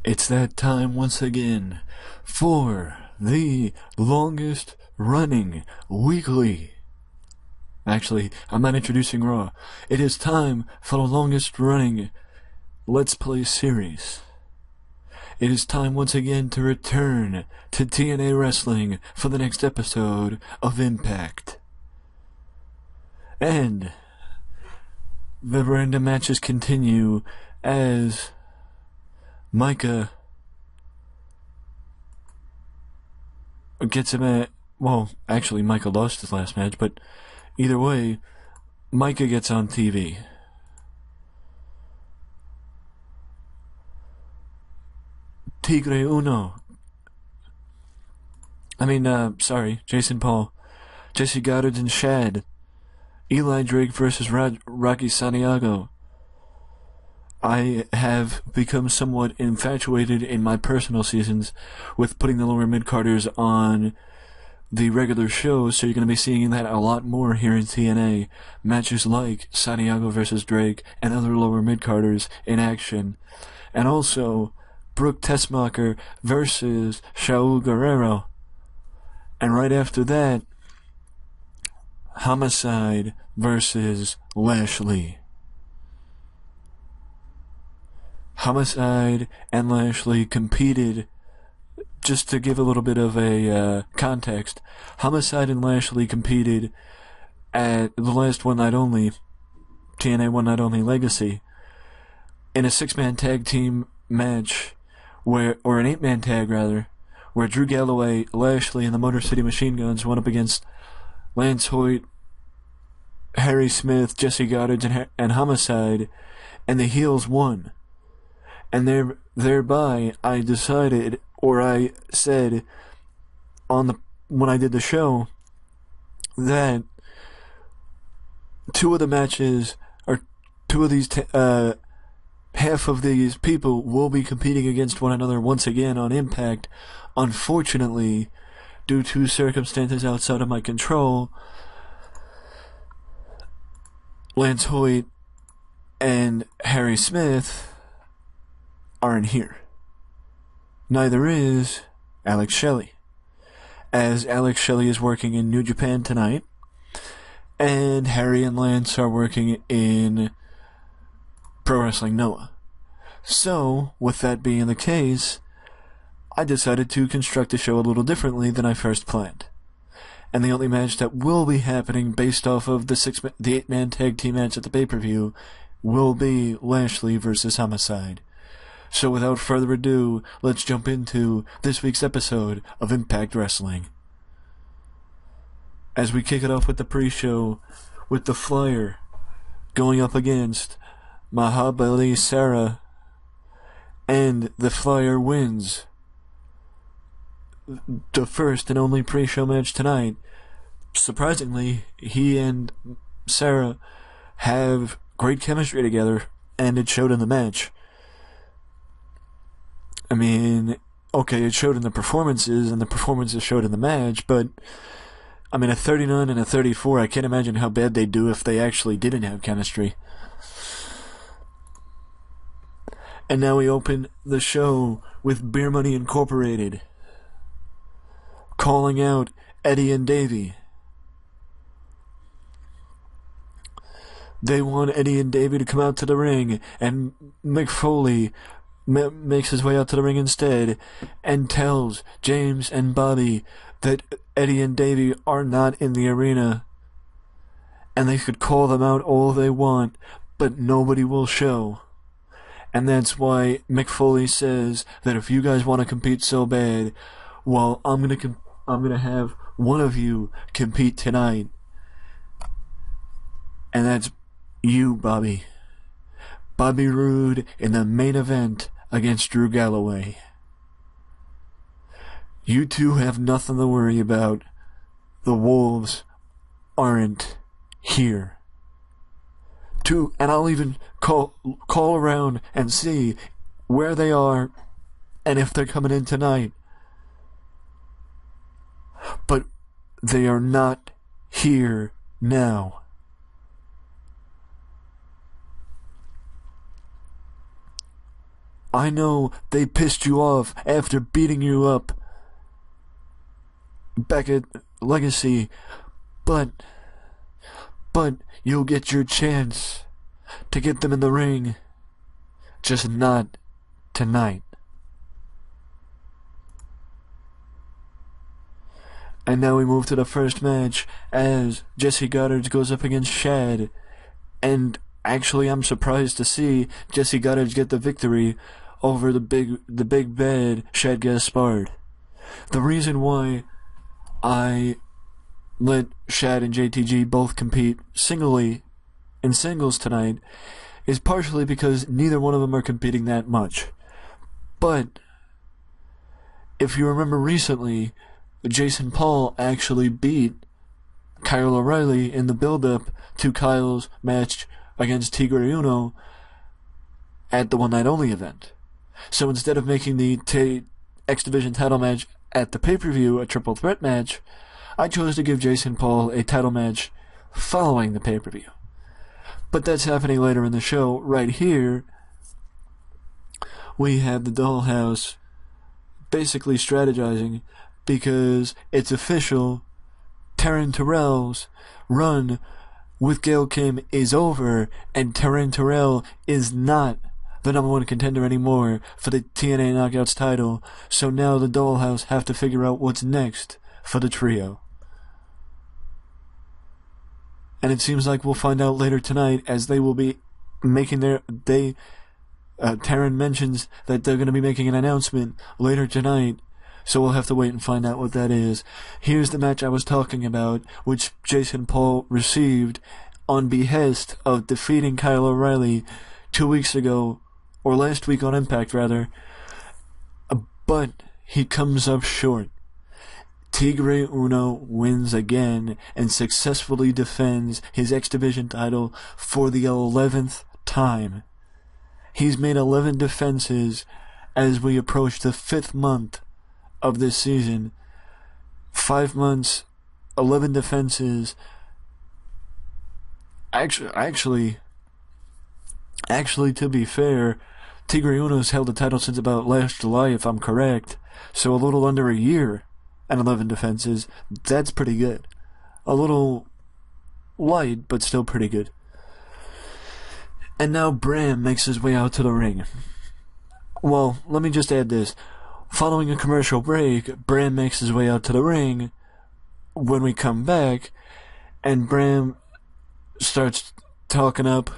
It's that time once again for the longest running weekly. Actually, I'm not introducing Raw. It is time for the longest running Let's Play series. It is time once again to return to TNA Wrestling for the next episode of Impact. And the random matches continue as Micah gets him at, well, actually Micah lost his last match, but either way, Micah gets on TV. Tigre Uno. Jason Paul, Jesse Goddard and Shad. Eli Drake versus Rocky Santiago. I have become somewhat infatuated in my personal seasons with putting the lower mid-carders on the regular shows, so you're going to be seeing that a lot more here in TNA. Matches like Santiago versus Drake and other lower mid-carders in action. And also, Brooke Tessmacher versus Shaul Guerrero. And right after that, Homicide versus Lashley. Homicide and Lashley competed, just to give a little bit of a context, Homicide and Lashley competed at the last One Night Only, TNA One Night Only Legacy, in a 6-man tag team match, or an 8-man tag rather, where Drew Galloway, Lashley, and the Motor City Machine Guns went up against Lance Hoyt, Harry Smith, Jesse Goddard, and Homicide, and the heels won. And thereby, I decided, or I said, when I did the show, that two of the matches, or two of these, half of these people will be competing against one another once again on Impact. Unfortunately, due to circumstances outside of my control, Lance Hoyt and Harry Smith aren't here. Neither is Alex Shelley, as Alex Shelley is working in New Japan tonight, and Harry and Lance are working in Pro Wrestling Noah. So, with that being the case, I decided to construct the show a little differently than I first planned. And the only match that will be happening based off of the 8-man tag team match at the pay-per-view will be Lashley versus Homicide. So without further ado, let's jump into this week's episode of Impact Wrestling. As we kick it off with the pre-show, with the Flyer going up against Mahabali Sarah, and the Flyer wins the first and only pre-show match tonight. Surprisingly, he and Sarah have great chemistry together, and it showed in the match. I mean, okay, it showed in the performances, and the performances showed in the match, but, I mean, a 39 and a 34, I can't imagine how bad they'd do if they actually didn't have chemistry. And now we open the show with Beer Money Incorporated calling out Eddie and Davey. They want Eddie and Davey to come out to the ring, and Mick Foley makes his way out to the ring instead and tells James and Bobby that Eddie and Davey are not in the arena, and they could call them out all they want, but nobody will show. And that's why Mick Foley says that if you guys want to compete so bad, well, I'm gonna have one of you compete tonight, and that's you, Bobby. Bobby Roode in the main event against Drew Galloway. You two have nothing to worry about. The Wolves aren't here. And I'll even call around and see where they are and if they're coming in tonight. But they are not here now. I know they pissed you off after beating you up back at Legacy, but you'll get your chance to get them in the ring, just not tonight. And now we move to the first match as Jesse Goddard goes up against Shad. And actually, I'm surprised to see Jesse Goddard get the victory over the big bad Shad Gaspard. The reason why I let Shad and JTG both compete singly in singles tonight is partially because neither one of them are competing that much. But if you remember recently, Jason Paul actually beat Kyle O'Reilly in the build-up to Kyle's match against Tigre Uno at the One Night Only event. So instead of making the X Division title match at the pay-per-view a triple threat match, I chose to give Jason Paul a title match following the pay-per-view. But that's happening later in the show. Right here, we have the Dollhouse basically strategizing because it's official. Taryn Terrell's run with Gail Kim is over, and Taryn Terrell is not the number one contender anymore for the TNA Knockouts title, so now the Dollhouse have to figure out what's next for the trio. And it seems like we'll find out later tonight, as they will be making Taryn mentions that they're going to be making an announcement later tonight, so we'll have to wait and find out what that is. Here's the match I was talking about, which Jason Paul received on behest of defeating Kyle O'Reilly 2 weeks ago, or last week on Impact rather, but he comes up short. Tigre Uno wins again and successfully defends his X Division title for the 11th time. He's made 11 defenses as we approach the 5th month of this season. 5 months, 11 defenses. Actually, to be fair, Tigre Uno's held the title since about last July, if I'm correct. So a little under a year and 11 defenses. That's pretty good. A little light, but still pretty good. And now Bram makes his way out to the ring. Well, let me just add this. Following a commercial break, Bram makes his way out to the ring. When we come back, and Bram starts talking up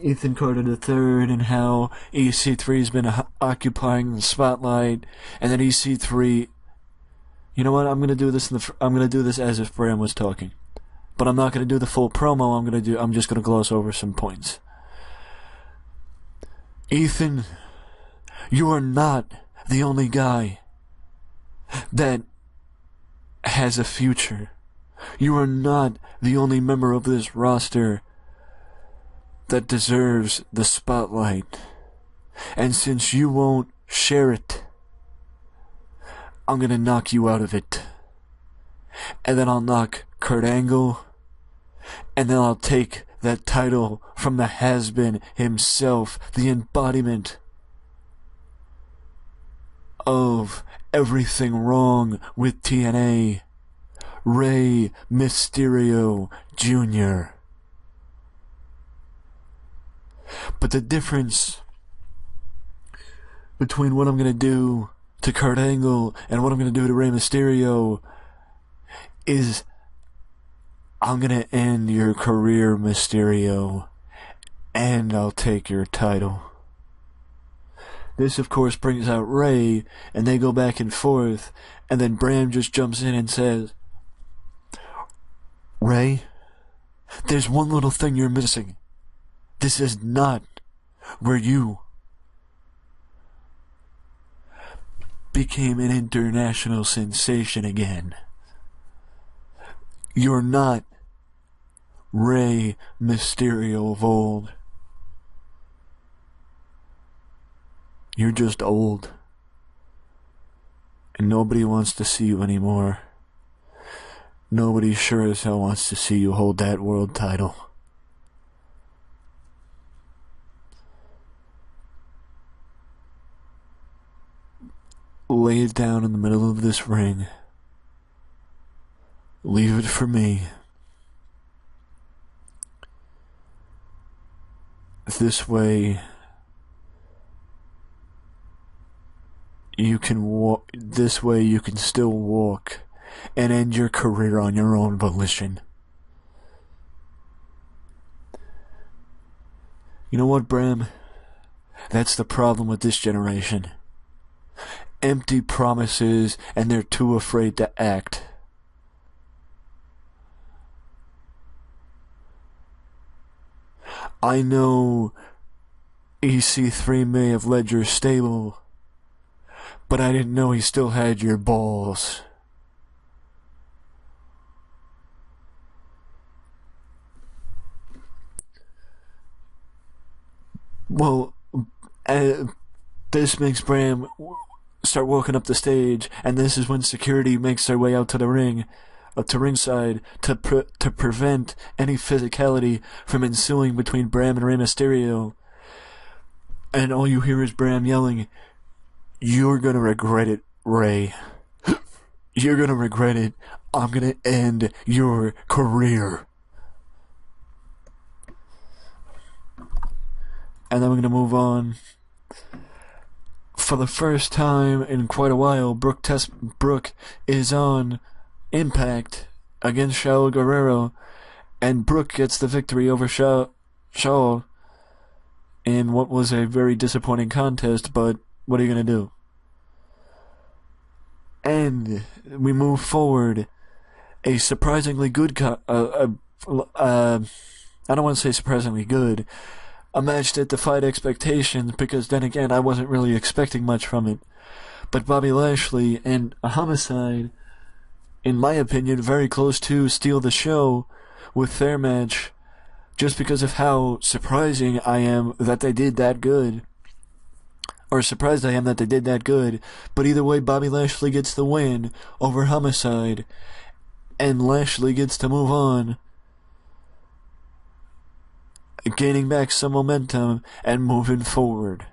Ethan Carter III and how EC3's been occupying the spotlight, and then EC3. You know what? I'm gonna do this. I'm gonna do this as if Bram was talking, but I'm not gonna do the full promo. I'm just gonna gloss over some points. Ethan, you are not the only guy that has a future. You are not the only member of this roster that deserves the spotlight. And since you won't share it, I'm gonna knock you out of it. And then I'll knock Kurt Angle, and then I'll take that title from the has-been himself, the embodiment of everything wrong with TNA, Rey Mysterio Jr. But the difference between what I'm going to do to Kurt Angle and what I'm going to do to Rey Mysterio is I'm going to end your career, Mysterio, and I'll take your title. This, of course, brings out Rey, and they go back and forth, and then Bram just jumps in and says, Rey, there's one little thing you're missing. This is not where you became an international sensation again. You're not Rey Mysterio of old. You're just old. And nobody wants to see you anymore. Nobody sure as hell wants to see you hold that world title. lay it down in the middle of this ring. Leave it for me. This way, you can walk. This way, you can still walk and end your career on your own volition. You know what, Bram? That's the problem with this generation. Empty promises, and they're too afraid to act. I know EC3 may have led your stable, but I didn't know he still had your balls. Well, this makes Bram start walking up the stage, and this is when security makes their way out to the ring, to ringside, to prevent any physicality from ensuing between Bram and Rey Mysterio. And all you hear is Bram yelling, "You're gonna regret it, Rey. You're gonna regret it. I'm gonna end your career." And then we're gonna move on. For the first time in quite a while, Brooke is on Impact against Shaul Guerrero, and Brooke gets the victory over Shaul in what was a very disappointing contest, but what are you gonna do? And we move forward. A surprisingly good I don't want to say surprisingly good. A match that defied expectations, because then again, I wasn't really expecting much from it. But Bobby Lashley and a Homicide, in my opinion, very close to steal the show with their match, just because of how surprising I am that they did that good. Or surprised I am that they did that good. But either way, Bobby Lashley gets the win over Homicide, and Lashley gets to move on, gaining back some momentum and moving forward.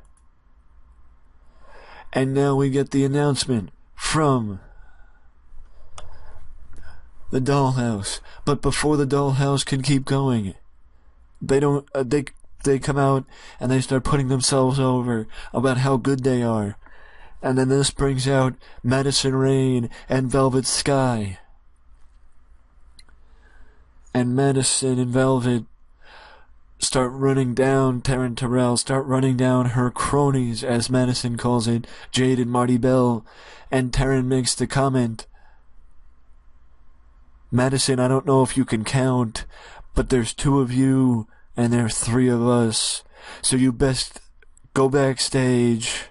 And now we get the announcement from the Dollhouse. But before the Dollhouse can keep going, they come out and they start putting themselves over about how good they are. And then this brings out Madison Rayne and Velvet Sky. And Madison and Velvet start running down Taryn Terrell, start running down her cronies, as Madison calls it, Jade and Marty Bell, and Taryn makes the comment, "Madison, I don't know if you can count, but there's 2 of you, and there's 3 of us, so you best go backstage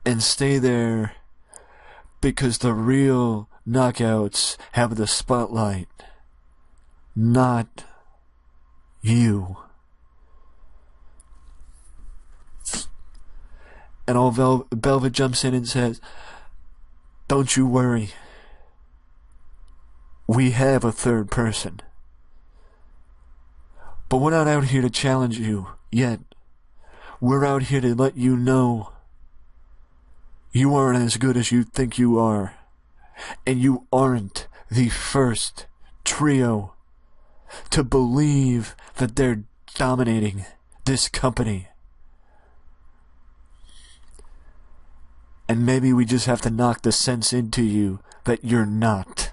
and stay there, because the real knockouts have the spotlight, not you." And all Velvet jumps in and says, "Don't you worry. We have a third person. But we're not out here to challenge you yet. We're out here to let you know you aren't as good as you think you are. And you aren't the first trio to believe that they're dominating this company. And maybe we just have to knock the sense into you that you're not."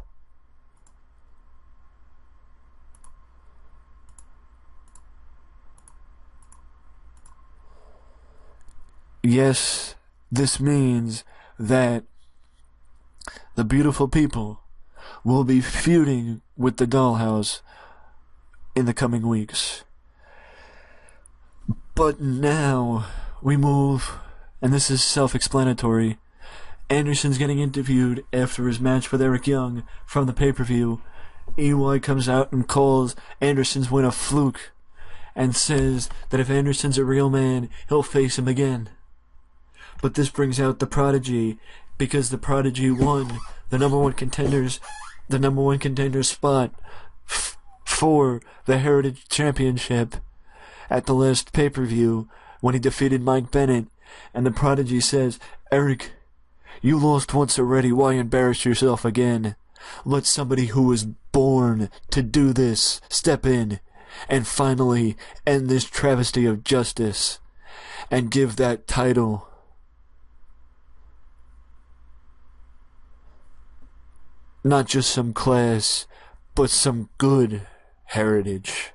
Yes, this means that the beautiful people will be feuding with the Dollhouse in the coming weeks. But now we move, and this is self-explanatory. Anderson's getting interviewed after his match with Eric Young from the pay-per-view. EY comes out and calls Anderson's win a fluke, and says that if Anderson's a real man, he'll face him again. But this brings out the Prodigy, because the Prodigy won the number one contender spot for the Heritage Championship at the last pay-per-view when he defeated Mike Bennett. And the Prodigy says, "Eric, You lost once already, why embarrass yourself again? Let somebody who was born to do this step in and finally end this travesty of justice and give that title not just some class, but some good heritage.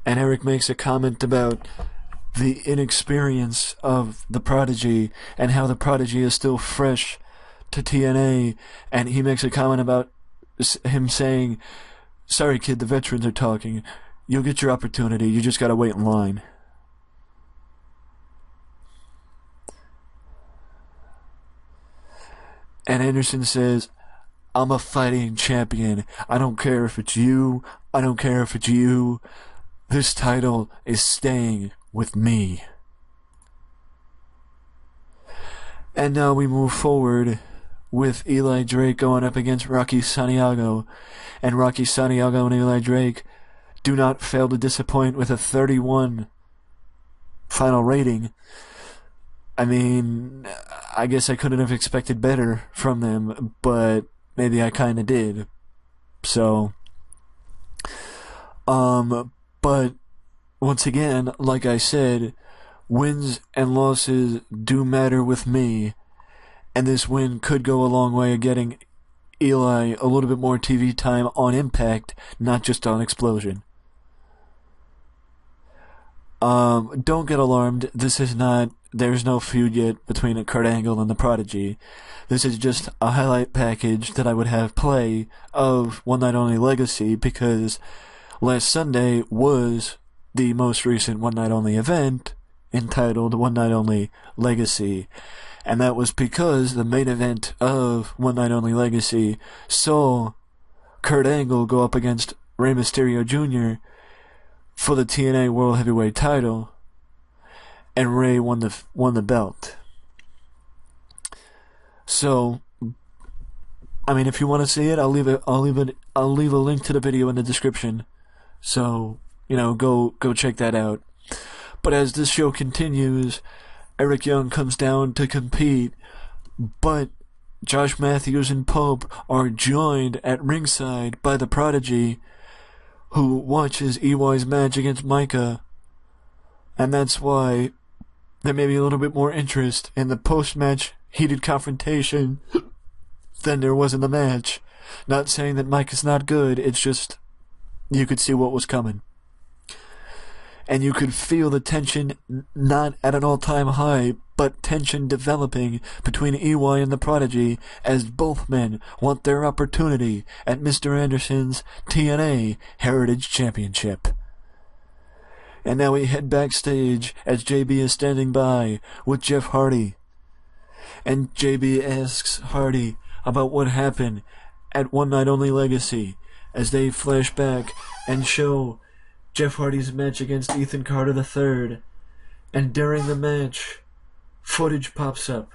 And Eric makes a comment about the inexperience of the Prodigy and how the Prodigy is still fresh to TNA, and he makes a comment about him saying, "Sorry kid, the veterans are talking. You'll get your opportunity, you just gotta wait in line." And Anderson says, "I'm a fighting champion. I don't care if it's you. I don't care if it's you. This title is staying with me." And now we move forward with Eli Drake going up against Rocky Santiago. And Rocky Santiago and Eli Drake do not fail to disappoint with a 31 final rating. I mean, I guess I couldn't have expected better from them, but maybe I kinda did. So, but once again, like I said, wins and losses do matter with me, and this win could go a long way of getting Eli a little bit more TV time on Impact, not just on Explosion. Don't get alarmed, there's no feud yet between Kurt Angle and the Prodigy. This is just a highlight package that I would have play of One Night Only Legacy, because last Sunday was the most recent One Night Only event, entitled One Night Only Legacy. And that was because the main event of One Night Only Legacy saw Kurt Angle go up against Rey Mysterio Jr. for the TNA World Heavyweight title, and Rey won the belt. So, I mean, if you want to see it, I'll leave a link to the video in the description. So, go check that out. But as this show continues, Eric Young comes down to compete, but Josh Matthews and Pope are joined at ringside by the Prodigy, who watches EY's match against Micah, and that's why there may be a little bit more interest in the post-match heated confrontation than there was in the match. Not saying that Micah's not good, it's just you could see what was coming. And you could feel the tension, not at an all-time high, but tension developing between EY and the Prodigy, as both men want their opportunity at Mr. Anderson's TNA Heritage Championship. And now we head backstage as JB is standing by with Jeff Hardy. And JB asks Hardy about what happened at One Night Only Legacy, as they flash back and show Jeff Hardy's match against Ethan Carter III. And during the match, footage popped up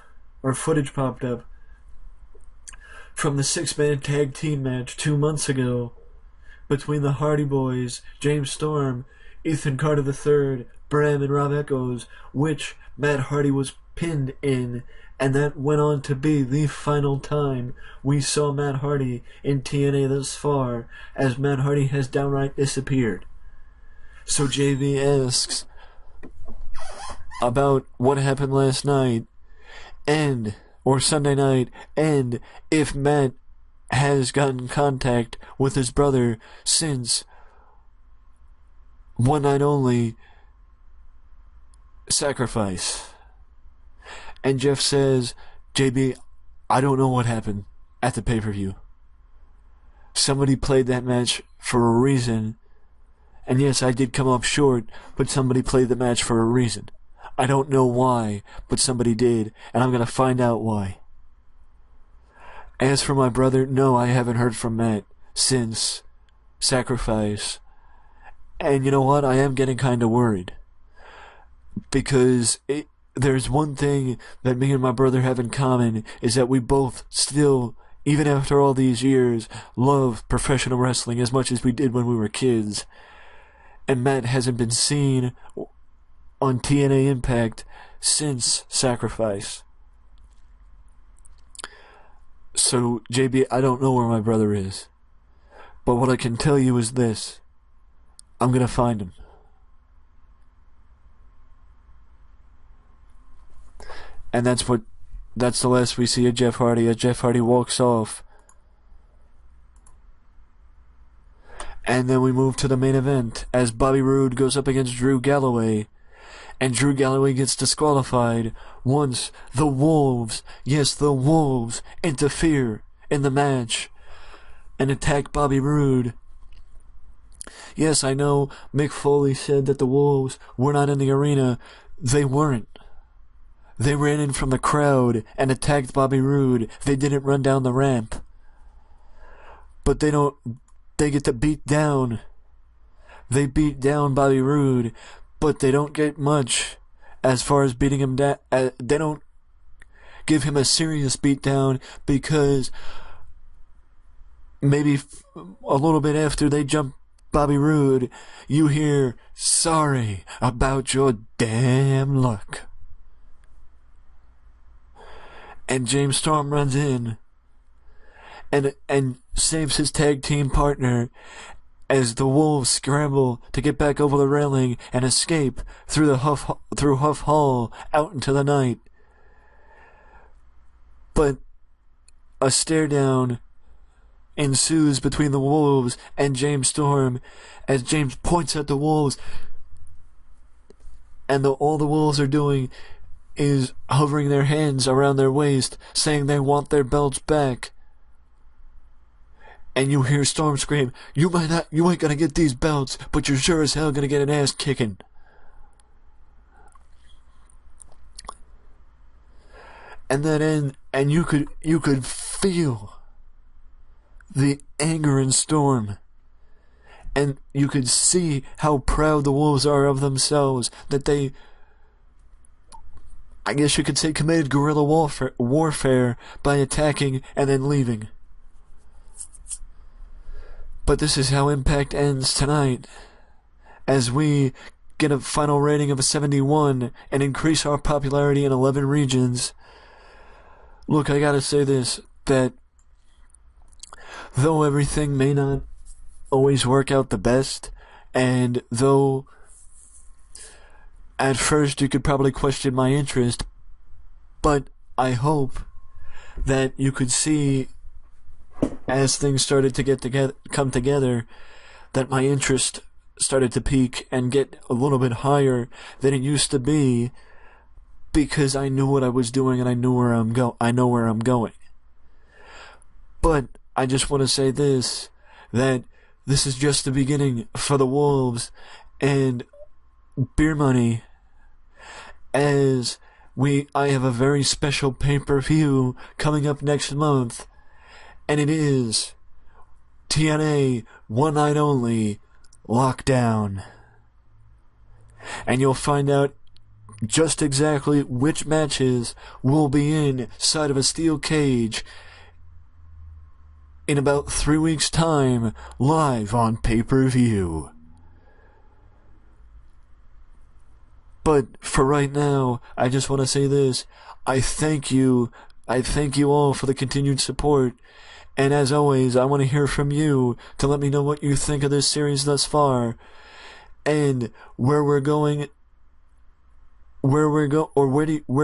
from the 6-man tag team match 2 months ago between the Hardy Boys, James Storm, Ethan Carter III, Bram, and Rob Echoes, which Matt Hardy was pinned in, and that went on to be the final time we saw Matt Hardy in TNA thus far, as Matt Hardy has downright disappeared. So JV asks about what happened last night, or Sunday night, and if Matt has gotten contact with his brother since One Night Only Sacrifice. And Jeff says, JB, I don't know what happened at the pay-per-view. Somebody played that match for a reason. And yes, I did come up short, but somebody played the match for a reason. I don't know why, but somebody did, and I'm going to find out why. As for my brother, no, I haven't heard from Matt since Sacrifice. And you know what? I am getting kind of worried. Because there's one thing that me and my brother have in common, is that we both still, even after all these years, love professional wrestling as much as we did when we were kids. and Matt hasn't been seen on TNA Impact since Sacrifice. So, JB, I don't know where my brother is. But what I can tell you is this. I'm gonna find him. And that's the last we see of Jeff Hardy as Jeff Hardy walks off. And then we move to the main event as Bobby Roode goes up against Drew Galloway. And Drew Galloway gets disqualified once the Wolves, yes, the Wolves, interfere in the match and attack Bobby Roode. Yes, I know Mick Foley said that the Wolves were not in the arena. They weren't. They ran in from the crowd and attacked Bobby Roode. They didn't run down the ramp. But they get to beat down. They beat down Bobby Roode, but they don't get much as far as beating him down. They don't give him a serious beatdown because maybe a little bit after they jump Bobby Roode, you hear, "Sorry about your damn luck." And James Storm runs in and saves his tag team partner as the Wolves scramble to get back over the railing and escape through Huff Hall out into the night. But a stare down ensues between the Wolves and James Storm as James points at the Wolves, and all the Wolves are doing is hovering their hands around their waist, saying they want their belts back. And you hear Storm scream, you ain't gonna get these belts, but you're sure as hell gonna get an ass kicking. And then you could feel the anger in Storm. And you could see how proud the Wolves are of themselves, that they, I guess you could say, committed guerrilla warfare by attacking and then leaving. But this is how Impact ends tonight, as we get a final rating of a 71 and increase our popularity in 11 regions. Look, I gotta say this, that though everything may not always work out the best, and though at first you could probably question my interest, but I hope that you could see, as things started to come together, that my interest started to peak and get a little bit higher than it used to be, because I knew what I was doing and I know where I'm going. But I just want to say this, that this is just the beginning for the Wolves and Beer Money, as I have a very special pay-per-view coming up next month, and it is TNA One Night Only Lockdown. And you'll find out just exactly which matches will be inside of a steel cage in about 3 weeks' time, live on pay-per-view. But for right now, I just want to say this. I thank you all for the continued support. And as always, I want to hear from you to let me know what you think of this series thus far, and where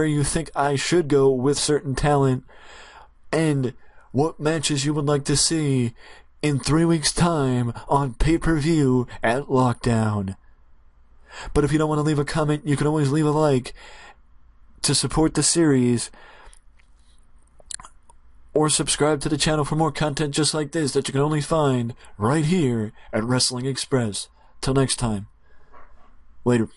you think I should go with certain talent, and what matches you would like to see in 3 weeks' time on pay-per-view at Lockdown. But if you don't want to leave a comment, you can always leave a like to support the series, or subscribe to the channel for more content just like this that you can only find right here at Wrestling Express. Till next time. Later.